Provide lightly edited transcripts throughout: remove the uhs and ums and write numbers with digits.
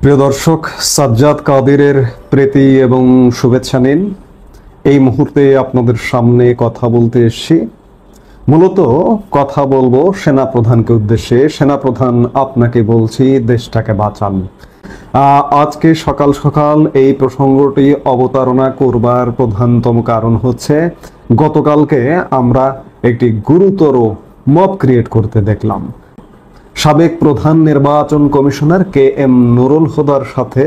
প্রিয় দর্শক, সাজ্জাদ কাদেরের প্রীতি এবং শুভেচ্ছা নিন। এই মুহূর্তে আপনাদের সামনে কথা বলতে এসেছি। মূলত কথা বলবো সেনাপ্রধানকে উদ্দেশ্যে। সেনাপ্রধান, আপনাকে বলছি, দেশটাকে বাঁচান। আজকে সকাল সকাল এই প্রসঙ্গটি অবতারণা করবার প্রধানতম কারণ হচ্ছে গতকালকে আমরা একটি গুরুতর মব ক্রিয়েট করতে দেখলাম। সাবেক প্রধান নির্বাচন কমিশনার KM নুরুল হুদার সাথে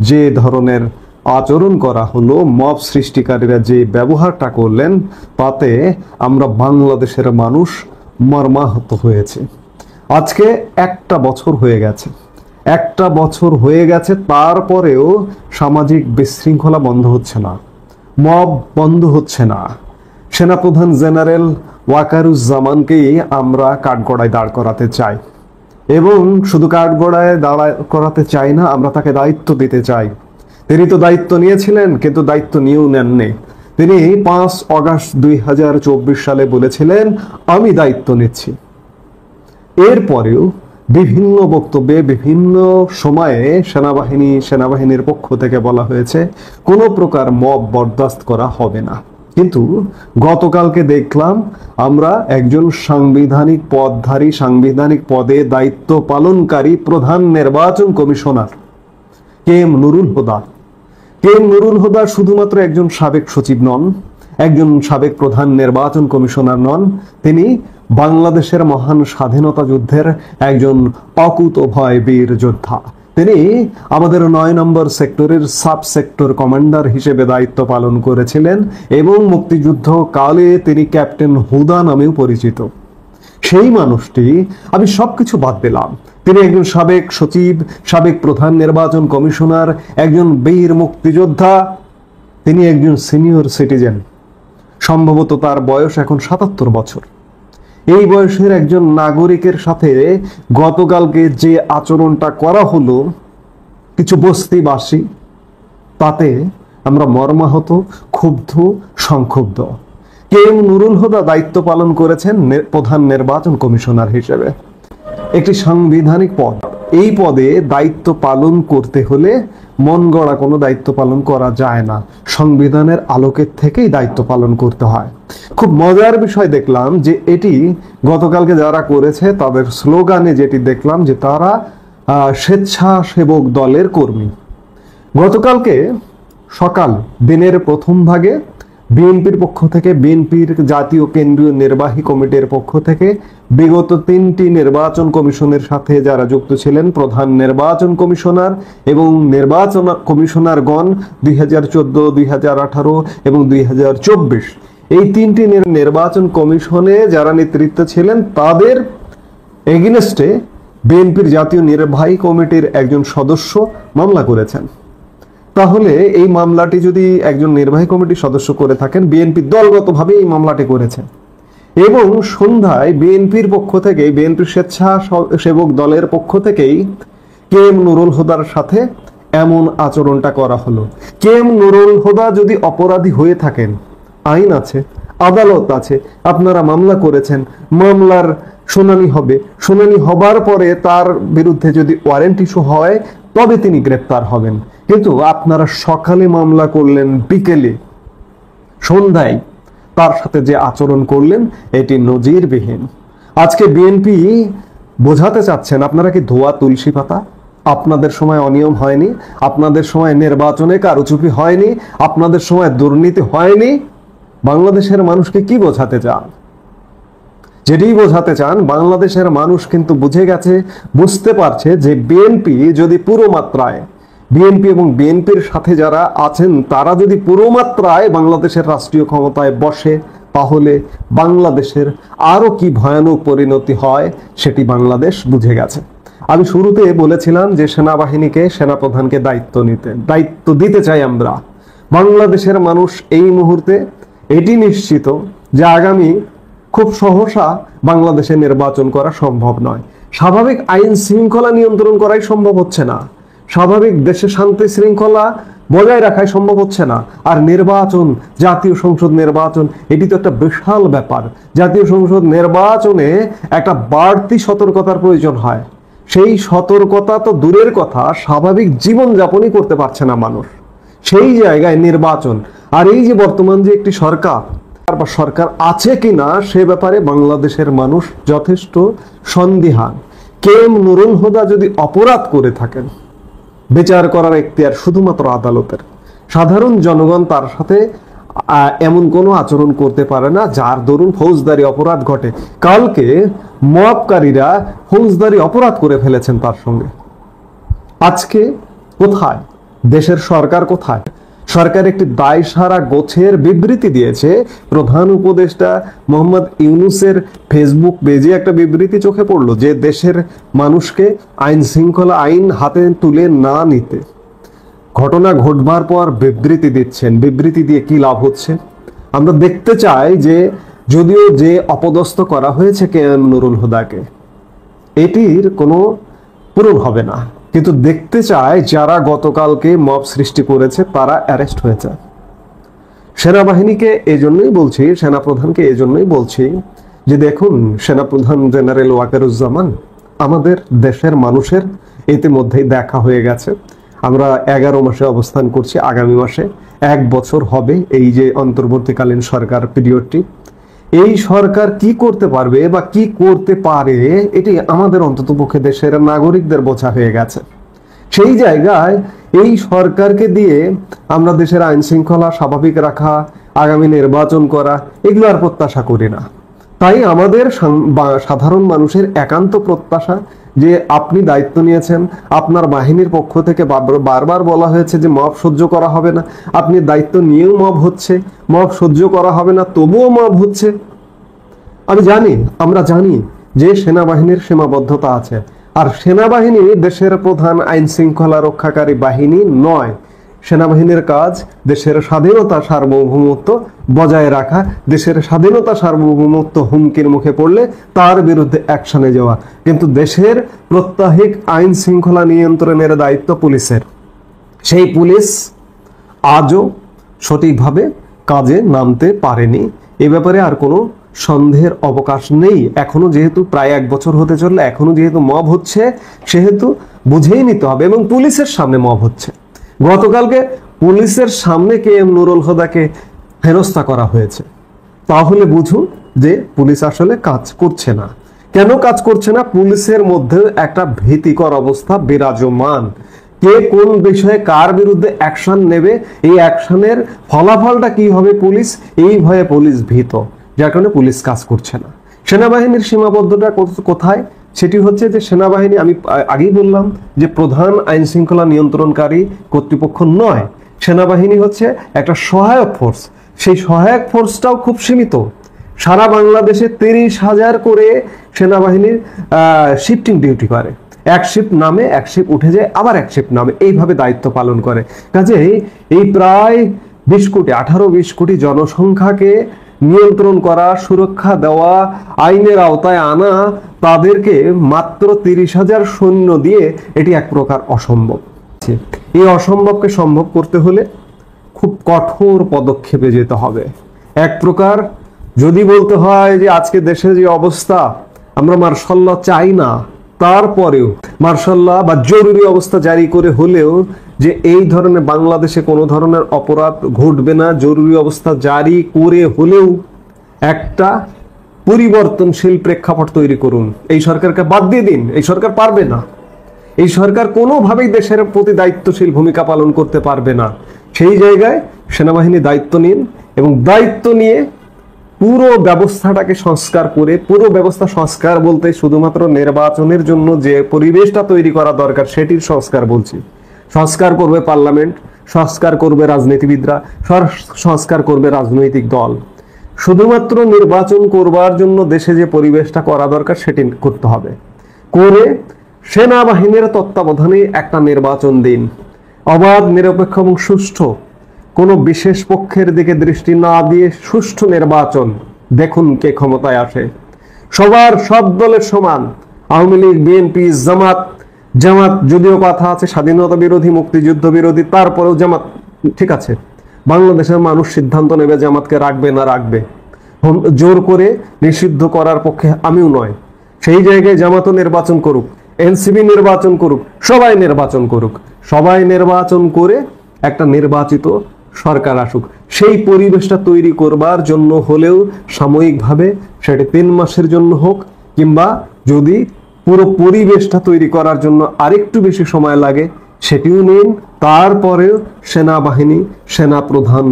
যে ধরনের আচরণ করা হলো, মব সৃষ্টিকারীরা যে ব্যবহারটা করলেন, তাতে আমরা বাংলাদেশের মানুষ মর্মাহত হয়েছে। আজকে একটা বছর হয়ে গেছে, তারপরেও সামাজিক বিশৃঙ্খলা বন্ধ হচ্ছে না, মব বন্ধ হচ্ছে না। সেনাপ্রধান জেনারেল ওয়াকারুজ্জামানকেই আমরা কাঠগড়ায় দাঁড় করাতে চাই, এবং শুধু কাঠগড়ায় দাঁড় করাতে চাই না, আমরা তাকে দায়িত্ব দিতে চাই। তিনি তো দায়িত্ব নিয়েছিলেন, কিন্তু দায়িত্ব নিয়েও নেননি। তিনি 5 অগাস্ট 2024 সালে বলেছিলেন, আমি দায়িত্ব নিচ্ছি। এরপরেও বিভিন্ন বক্তব্যে বিভিন্ন সময়ে সেনাবাহিনীর পক্ষ থেকে বলা হয়েছে কোনো প্রকার মব বরদাস্ত করা হবে না। কিন্তু গতকালকে দেখলাম আমরা একজন সাংবিধানিক পদে দায়িত্ব পালনকারী প্রধান নির্বাচন কমিশনার KM নুরুল হুদা শুধুমাত্র একজন সাবেক সচিব নন, একজন সাবেক প্রধান নির্বাচন কমিশনার নন, তিনি বাংলাদেশের মহান স্বাধীনতা যুদ্ধের একজন অকুতোভয় বীর যোদ্ধা। তিনি আমাদের 9 নম্বর সেক্টরের সাব সেক্টর কমান্ডার হিসেবে দায়িত্ব পালন করেছিলেন, এবং মুক্তিযুদ্ধ কালে তিনি ক্যাপ্টেন হুদা নামেও পরিচিত। সেই মানুষটি, আমি সবকিছু বাদ দিলাম, তিনি একজন সাবেক সচিব, সাবেক প্রধান নির্বাচন কমিশনার, একজন বীর মুক্তিযোদ্ধা, তিনি একজন সিনিয়র সিটিজেন। সম্ভবত তার বয়স এখন 77 বছর। এই বয়সের একজন নাগরিকের সাথে গতকালকে যে আচরণটা করা হলো কিছু বস্তিবাসী, তাতে আমরা মর্মাহত, ক্ষুব্ধ, সংক্ষুব্ধ। KM নুরুল হুদা দায়িত্ব পালন করেছেন প্রধান নির্বাচন কমিশনার হিসেবে, একটি সাংবিধানিক পদ। এই পদে দায়িত্ব পালন করতে হলে মন গড়া কোনো দায়িত্ব পালন করা যায় না, সংবিধানের আলোকের থেকেই দায়িত্ব পালন করতে হয়। খুব মজার বিষয় দেখলাম যে এটি গতকালকে যারা করেছে তাদের স্লোগানে যেটি দেখলাম যে তারা স্বেচ্ছাসেবক দলের কর্মী। গতকালকে সকাল দিনের প্রথম ভাগে বিএনপির পক্ষ থেকে, বিএনপির জাতীয় কেন্দ্রীয় নির্বাহী কমিটির পক্ষ থেকে বিগত 3টি নির্বাচন কমিশনের সাথে যারা যুক্ত ছিলেন, প্রধান নির্বাচন কমিশনার এবং নির্বাচন কমিশনারগণ 2014, 2018 এবং 2024, এই 3টি নির্বাচন কমিশনে যারা নেতৃত্ব ছিলেন, তাদের এগেইনস্টে বিএনপির জাতীয় নির্বাহী কমিটির একজন সদস্য মামলা করেছেন। তাহলে এই মামলাটি যদি একজন নির্বাহী কমিটির সদস্য করে থাকেন, বিএনপি দলগতভাবে এই মামলাটি করেছে, এবং সন্ধ্যায় বিএনপির পক্ষ থেকে, বিএনপির স্বেচ্ছাসেবক দলের পক্ষ থেকেই KM নুরুল হুদার সাথে এমন আচরণটা করা হলো। KM নুরুল হুদা যদি অপরাধী হয়ে থাকেন, আইন আছে, আদালত আছে, আপনারা মামলা করেছেন, মামলার শুনানি হবে, শুনানি হবার পরে তার বিরুদ্ধে যদি ওয়ারেন্ট ইস্যু হয় তবে তিনি গ্রেপ্তার হবেন। কিন্তু আপনারা সকালে মামলা করলেন, বিকেলে, সন্ধ্যায় তার সাথে যে আচরণ করলেন, এটি নজিরবিহীন। আজকে বিএনপি বোঝাতে চাচ্ছেন আপনারা কি ধোয়া তুলসী পাতা? আপনাদের সময় অনিয়ম হয়নি, আপনাদের সময় নির্বাচনে কারচুপি হয়নি, আপনাদের সময় দুর্নীতি হয়নি। বাংলাদেশের মানুষকে কি বোঝাতে চান? যেটি বোঝাতে চান, বাংলাদেশের মানুষ কিন্তু বুঝতে পারছে যে বিএনপি যদি পুরো মাত্রায়, বিএনপি এবং বিএনপির সাথে যারা আছেন তারা যদি পুরো মাত্রায় বাংলাদেশের রাষ্ট্রীয় ক্ষমতায় বসে, তাহলে বাংলাদেশের আরো কি ভয়ানক পরিণতি হয় সেটি বাংলাদেশ বুঝে গেছে। আমি শুরুতে বলেছিলাম যে সেনাবাহিনীকে, সেনাপ্রধানকে দায়িত্ব দিতে চাই আমরা। বাংলাদেশের মানুষ এই মুহূর্তে এটি নিশ্চিত যে আগামী খুব সহসা বাংলাদেশে নির্বাচন করা সম্ভব নয়। স্বাভাবিক আইন শৃঙ্খলা নিয়ন্ত্রণ করাই সম্ভব হচ্ছে না, স্বাভাবিক দেশে শান্তি শৃঙ্খলা বজায় রাখাই সম্ভব হচ্ছে না। আর নির্বাচন, জাতীয় সংসদ নির্বাচন, এটি তো একটা বিশাল ব্যাপার। জাতীয় সংসদ নির্বাচনে একটা বাড়তি সতর্কতার প্রয়োজন হয়। সেই সতর্কতা তো দূরের কথা, স্বাভাবিক জীবনযাপনই করতে পারছে না মানুষ। সেই জায়গায় নির্বাচন, আর এই যে বর্তমান যে একটি সরকার বা সরকার আছে কিনা সে ব্যাপারে বাংলাদেশের মানুষ যথেষ্ট সন্দিহান। কে এম নুরুল হুদা যদি অপরাধ করে থাকেন, বিচার করার এখতিয়ার শুধুমাত্র আদালতের। সাধারণ জনগণ তার সাথে এমন কোনো আচরণ করতে পারে না যার দরুন ফৌজদারি অপরাধ ঘটে। কালকে মবকারীরা ফৌজদারি অপরাধ করে ফেলেছেন তার সঙ্গে। আজকে কোথায় দেশের সরকার? কোথায় সরকার? একটি দায়সারা গোছের বিবৃতি দিয়েছে। প্রধান উপদেষ্টা মোহাম্মদ ইউনূসের ফেসবুক পেজে একটা বিবৃতি চোখে পড়লো যে দেশের মানুষকে আইন শৃঙ্খলা আইন হাতে তুলে না নিতে, ঘটনা ঘটবার পর বিবৃতি দিচ্ছেন। বিবৃতি দিয়ে কি লাভ হচ্ছে? আমরা দেখতে চাই যে যদিও যে অপদস্থ করা হয়েছে কে এম নুরুল হুদাকে, এটির কোনো পূরণ হবে না, কিন্তু দেখতে চায় যারা গতকালকে মব সৃষ্টি করেছে তারা অ্যারেস্ট হয়েছে। সেনাবাহিনীকে এজন্যই বলছি, সেনাপ্রধানকে এজন্যই বলছি যে দেখুন, সেনাপ্রধান জেনারেল ওয়াকারুজ্জামান, আমাদের দেশের মানুষের ইতিমধ্যেই দেখা হয়ে গেছে। আমরা 11 মাসে অবস্থান করছি, আগামী মাসে 1 বছর হবে এই যে অন্তর্বর্তীকালীন সরকার পিরিয়ডটি। এই সরকার কি করতে পারবে বা কি করতে পারে এটি আমাদের অন্ততপক্ষে দেশের নাগরিকদের বোঝা হয়ে গেছে। সেই জায়গায় এই সরকারকে দিয়ে আমরা দেশের আইন শৃঙ্খলা স্বাভাবিক রাখা, আগামী নির্বাচন করা, এগুলো আর প্রত্যাশা করি না। তাই আমাদের সাধারণ মানুষের একান্ত প্রত্যাশা যে আপনি দায়িত্ব নিয়েছেন, আপনার বাহিনীর পক্ষ থেকে বারবার বলা হয়েছে যে মব সহ্য করা হবে না, আপনি দায়িত্ব নিয়েও মব হচ্ছে, মব সহ্য করা হবে না তবুও মব হচ্ছে। আমি জানি, আমরা জানি যে সেনাবাহিনীর সীমাবদ্ধতা আছে, আর সেনাবাহিনী দেশের প্রধান আইন শৃঙ্খলা রক্ষাকারী বাহিনী নয়। সেনাবাহিনীর কাজ দেশের স্বাধীনতা সার্বভৌমত্ব বজায় রাখা, দেশের স্বাধীনতা সার্বভৌমত্ব হুমকির মুখে পড়লে তার বিরুদ্ধে অ্যাকশনে যাওয়া। কিন্তু দেশের প্রত্যাহিক আইন শৃঙ্খলা নিয়ন্ত্রণের দায়িত্ব পুলিশের। সেই পুলিশ আজও সঠিকভাবে কাজে নামতে পারেনি, এ ব্যাপারে আর কোনো সন্দেহের অবকাশ নেই। এখনো যেহেতু প্রায় 1 বছর হতে চললে, এখনো যেহেতু মব হচ্ছে, সেহেতু বুঝেই নিতে হবে। এবং পুলিশের সামনে মব হচ্ছে। গতকালকে পুলিশের সামনে কে এম নুরুল হুদাকে হেনস্থা করা হয়েছে। তাহলে বুঝুন যে পুলিশ আসলে কাজ করছে না। কেন কাজ করছে না? পুলিশের মধ্যে একটা ভীতিকর অবস্থা বিরাজমান। কে কোন বিষয়ে কার বিরুদ্ধে অ্যাকশন নেবে, এই অ্যাকশনের ফলাফলটা কি হবে, পুলিশ এই ভয়ে পুলিশ ভীত, যার কারণে পুলিশ কাজ করছে না। সেনাবাহিনীর সীমাবদ্ধতা কোথায়? সেটি হচ্ছে যে সেনাবাহিনী, আমি আগেই বললাম যে প্রধান আইন শৃঙ্খলা নিয়ন্ত্রণকারী কর্তৃপক্ষ নয়। সেনাবাহিনী হচ্ছে একটা সহায়ক ফোর্স। সেই সহায়ক ফোর্সটাও খুব সীমিত। সারা বাংলাদেশে 30,000 করে সেনাবাহিনীর শিফটিং ডিউটি করে। এক শিফট নামে, এক শিফট উঠে যায়, আবার এক শিফট নামে, এইভাবে দায়িত্ব পালন করে। কাজেই এই প্রায় 20 কোটি, 18-20 কোটি জনসংখ্যাকে নিয়ন্ত্রণ করা, সুরক্ষা দেওয়া, আইনের আওতায় আনা, তাদেরকে মাত্র 30,000 সৈন্য দিয়ে এটি এক প্রকার অসম্ভব। এই অসম্ভবকে সম্ভব করতে হলে খুব কঠোর পদক্ষেপে যেতে হবে। এক প্রকার যদি বলতে হয় যে আজকে দেশের যে অবস্থা, আমরা মার্শাল ল চাই না, তারপরেও মার্শাল ল বা জরুরি অবস্থা জারি করে হলেও যে এই ধরনের বাংলাদেশে কোনো ধরনের অপরাধ ঘটবে না, জরুরি অবস্থা জারি করে হলেও একটা পরিবর্তনশীল প্রেক্ষাপট তৈরি করুন। এই সরকারকে বাদ দিয়ে দিন, এই সরকার পারবে না। এই সরকার কোনোভাবেই দেশের প্রতি দায়িত্বশীল ভূমিকা পালন করতে পারবে না। সেই জায়গায় সেনাবাহিনী দায়িত্ব নিন, এবং দায়িত্ব নিয়ে পুরো ব্যবস্থাটাকে সংস্কার করে, পুরো ব্যবস্থা সংস্কার বলতে শুধুমাত্র নির্বাচনের জন্য যে পরিবেশটা তৈরি করা দরকার সেটির সংস্কার বলছি। সংস্কার করবে পার্লামেন্ট, সংস্কার করবে রাজনীতিবিদরা, সংস্কার করবে রাজনৈতিক দল। শুধুমাত্র নির্বাচন করবার জন্য দেশে যে পরিবেশটা করা দরকার সেটি করতে হবে। করে সেনাবাহিনীর তত্ত্বাবধানে একটা নির্বাচন দিন, অবাধ, নিরপেক্ষ এবং সুষ্ঠু, কোনো বিশেষ পক্ষের দিকে দৃষ্টি না দিয়ে সুষ্ঠু নির্বাচন। দেখুন কে ক্ষমতায় আসে। সব দলের সমান, আওয়ামী লীগ, বিএনপি, জামাত যদিও কথা আছে স্বাধীনতা বিরোধী, মুক্তিযুদ্ধ বিরোধী, তারপরেও জামাত ঠিক আছে। বাংলাদেশের মানুষ সিদ্ধান্ত নেবে জামাতকে রাখবে না রাখবে। জোর করে নিষিদ্ধ করার পক্ষে আমিও নয়। সেই জায়গায় জামাতও নির্বাচন করুক, এনসিপি নির্বাচন করুক, সবাই নির্বাচন করুক, সবাই নির্বাচন করে একটা নির্বাচিত সরকার আসুক। সেই পরিবেশটা তৈরি করবার জন্য হলেও সাময়িকভাবে সেটা 3 মাসের জন্য হোক, কিংবা যদি পুরো পরিবেশটা তৈরি করার জন্য আরেকটু বেশি সময় লাগে সেটিও নিন। তারপরেও সেনাবাহিনী, সেনাপ্রধান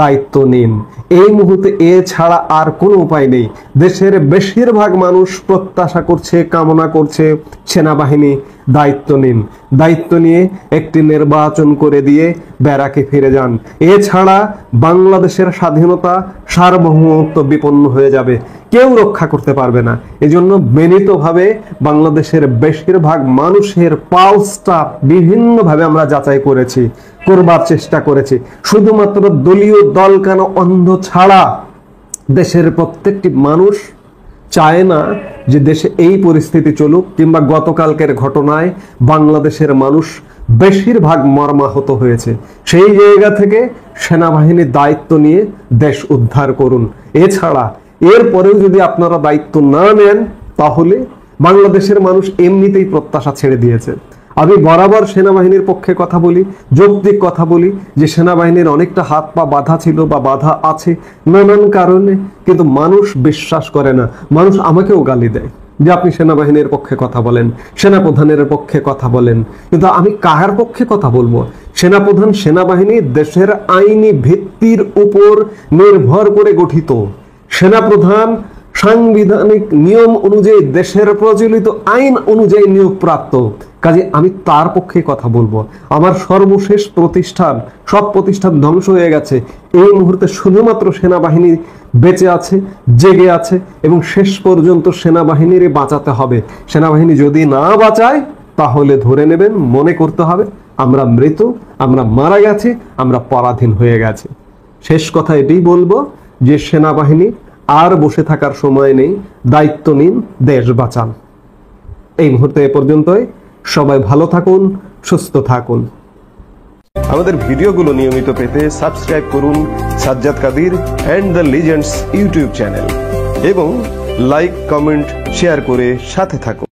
দায়িত্ব নিন। এই মুহূর্তে এছাড়া আর কোনো উপায় নেই। দেশের বেশিরভাগ মানুষ প্রত্যাশা করছে, কামনা করছে সেনাবাহিনী দায়িত্ব নিন। দায়িত্ব নিয়ে একটি নির্বাচন করে দিয়ে ব্যারাকে ফিরে যান। এছাড়া বাংলাদেশের স্বাধীনতা, সার্বভৌমত্ব বিপন্ন হয়ে যাবে, কেউ রক্ষা করতে পারবে না। এজন্য বিনীতভাবে বাংলাদেশের বেশিরভাগ মানুষের পালসটা বিভিন্নভাবে আমরা যাচাই করেছি, করবার চেষ্টা করেছি। শুধুমাত্র দলীয় দল কেন, অন্ধ ছাড়া দেশের প্রত্যেকটি মানুষ চায় না যে দেশে এই পরিস্থিতি চলুক, কিংবা গতকালকের ঘটনায় বাংলাদেশের মানুষ বেশিরভাগ মর্মাহত হয়েছে। সেই জায়গা থেকে সেনাবাহিনীর দায়িত্ব নিয়ে দেশ উদ্ধার করুন। এছাড়া এরপরেও যদি আপনারা দায়িত্ব না নেন তাহলে বাংলাদেশের মানুষ এমনিতেই প্রত্যাশা ছেড়ে দিয়েছে। আমি বরাবর সেনাবাহিনীর পক্ষে কথা বলি, যৌক্তিক কথা বলি যে সেনাবাহিনীর অনেকটা হাত পা বাধা ছিল বা বাধা আছে নানান কারণে, কিন্তু মানুষ বিশ্বাস করে না। মানুষ আমাকেও গালি দেয় যে আপনি সেনাবাহিনীর পক্ষে কথা বলেন, সেনাপ্রধানের পক্ষে কথা বলেন, কিন্তু আমি কার পক্ষে কথা বলবো? সেনাপ্রধান, সেনাবাহিনী দেশের আইনি ভিত্তির উপর নির্ভর করে গঠিত। সেনাপ্রধান সাংবিধানিক নিয়ম অনুযায়ী, দেশের প্রচলিত আইন অনুযায়ী নিয়োগপ্রাপ্ত। কাজে আমি তার পক্ষে কথা বলবো। আমার সর্বশেষ প্রতিষ্ঠান, সব প্রতিষ্ঠান ধ্বংস হয়ে গেছে, এই মুহূর্তে শুধুমাত্র সেনাবাহিনী বেঁচে আছে, জেগে আছে, এবং শেষ পর্যন্ত সেনাবাহিনীর বাঁচাতে হবে। সেনাবাহিনী যদি না বাঁচায় তাহলে ধরে নেবেন, মনে করতে হবে আমরা মৃত, আমরা মারা গেছি, আমরা পরাধীন হয়ে গেছে। শেষ কথা এটাই বলবো যে সেনাবাহিনী আর বসে থাকার সময় নেই, দায়িত্ব নিন, দেশ বাঁচান। এই মুহূর্তে এ পর্যন্তই। সবাই ভালো থাকুন, সুস্থ থাকুন। আমাদের ভিডিওগুলো নিয়মিত পেতে সাবস্ক্রাইব করুন Sajjad Qadir and the legends YouTube channel এবং লাইক, কমেন্ট, শেয়ার করে সাথে থাকুন।